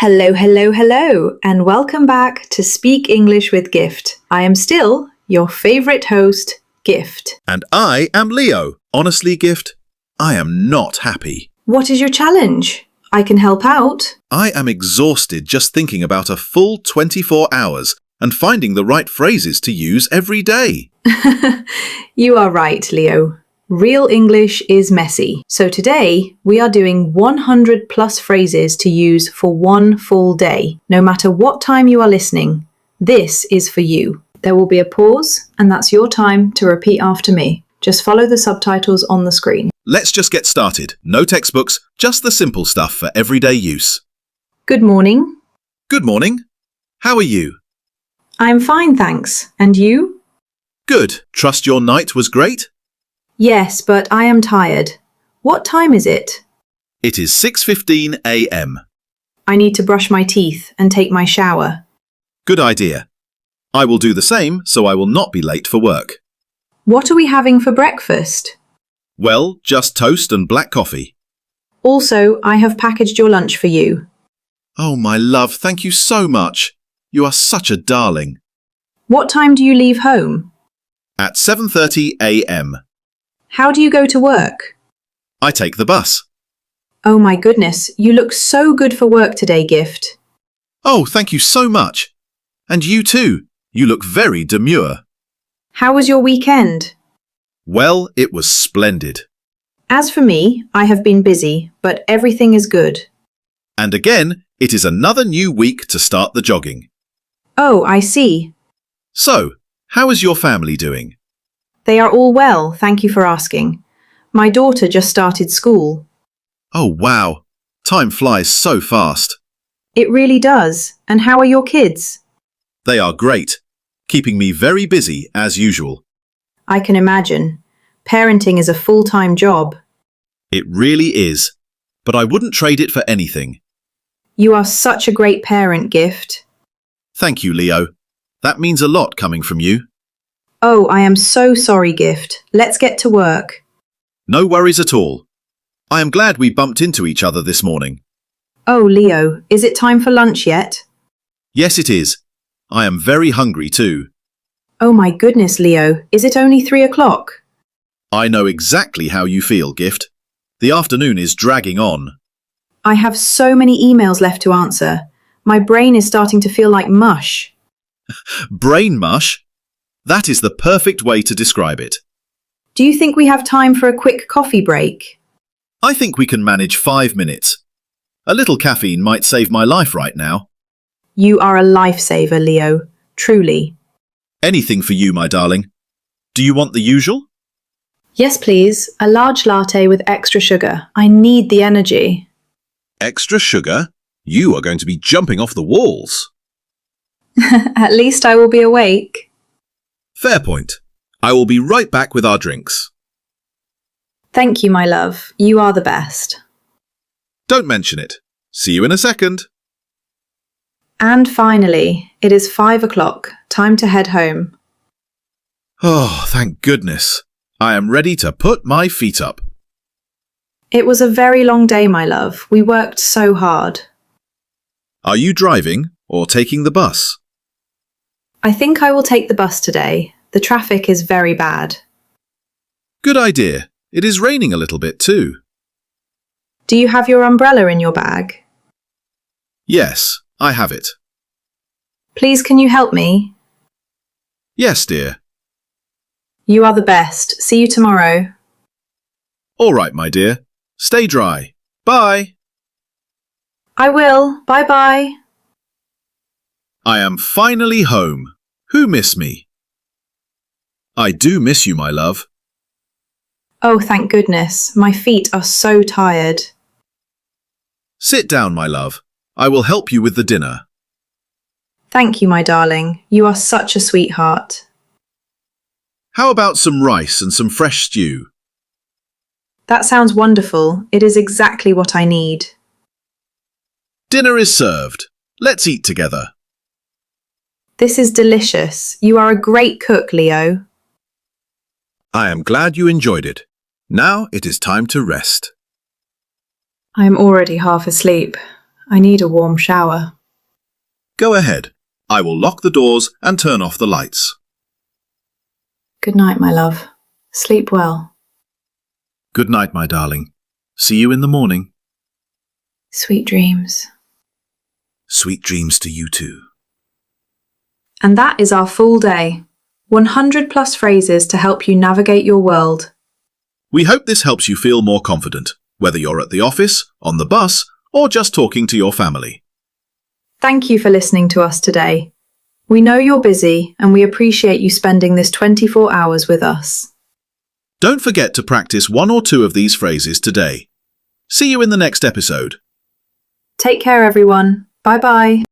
Hello, hello, hello, and welcome back to Speak English with Gift. I am still your favourite host, Gift. And I am Leo. Honestly, Gift, I am not happy. What is your challenge? I can help out. I am exhausted just thinking about a full 24 hours and finding the right phrases to use every day. You are right, Leo. Real English is messy. So today we are doing 100 plus phrases to use for one full day. No matter what time you are listening, this is for you. There will be a pause and that's your time to repeat after me. Just follow the subtitles on the screen. Let's just get started. No textbooks, just the simple stuff for everyday use. Good morning. Good morning. How are you? I'm fine, thanks. And you? Good. Trust your night was great? Yes, but I am tired. What time is it? It is 6:15 a.m. I need to brush my teeth and take my shower. Good idea. I will do the same so I will not be late for work. What are we having for breakfast? Well, just toast and black coffee. Also, I have packaged your lunch for you. Oh, my love, thank you so much. You are such a darling. What time do you leave home? At 7:30 a.m. How do you go to work? I take the bus. Oh my goodness, you look so good for work today, Gift. Oh, thank you so much. And you too. You look very demure. How was your weekend? Well, it was splendid. As for me, I have been busy, but everything is good. And again, it is another new week to start the jogging. Oh, I see. So, how is your family doing? They are all well, thank you for asking. My daughter just started school. Oh, wow. Time flies so fast. It really does. And how are your kids? They are great, keeping me very busy as usual. I can imagine. Parenting is a full-time job. It really is, but I wouldn't trade it for anything. You are such a great parent, Gift. Thank you, Leo. That means a lot coming from you. Oh, I am so sorry, Gift. Let's get to work. No worries at all. I am glad we bumped into each other this morning. Oh, Leo, is it time for lunch yet? Yes, it is. I am very hungry too. Oh my goodness, Leo, is it only 3 o'clock? I know exactly how you feel, Gift. The afternoon is dragging on. I have so many emails left to answer. My brain is starting to feel like mush. Brain mush? That is the perfect way to describe it. Do you think we have time for a quick coffee break? I think we can manage 5 minutes. A little caffeine might save my life right now. You are a lifesaver, Leo. Truly. Anything for you, my darling. Do you want the usual? Yes, please. A large latte with extra sugar. I need the energy. Extra sugar? You are going to be jumping off the walls. At least I will be awake. Fair point. I will be right back with our drinks. Thank you, my love. You are the best. Don't mention it. See you in a second. And finally, it is 5 o'clock. Time to head home. Oh, thank goodness. I am ready to put my feet up. It was a very long day, my love. We worked so hard. Are you driving or taking the bus? I think I will take the bus today. The traffic is very bad. Good idea. It is raining a little bit too. Do you have your umbrella in your bag? Yes, I have it. Please, can you help me? Yes, dear. You are the best. See you tomorrow. All right, my dear. Stay dry. Bye. I will. Bye-bye. I am finally home. Who miss me? I do miss you, my love. Oh, thank goodness. My feet are so tired. Sit down, my love. I will help you with the dinner. Thank you, my darling. You are such a sweetheart. How about some rice and some fresh stew? That sounds wonderful. It is exactly what I need. Dinner is served. Let's eat together. This is delicious. You are a great cook, Leo. I am glad you enjoyed it. Now it is time to rest. I am already half asleep. I need a warm shower. Go ahead. I will lock the doors and turn off the lights. Good night, my love. Sleep well. Good night, my darling. See you in the morning. Sweet dreams. Sweet dreams to you too. And that is our full day. 100 plus phrases to help you navigate your world. We hope this helps you feel more confident, whether you're at the office, on the bus, or just talking to your family. Thank you for listening to us today. We know you're busy and we appreciate you spending this 24 hours with us. Don't forget to practice 1 or 2 of these phrases today. See you in the next episode. Take care, everyone. Bye-bye.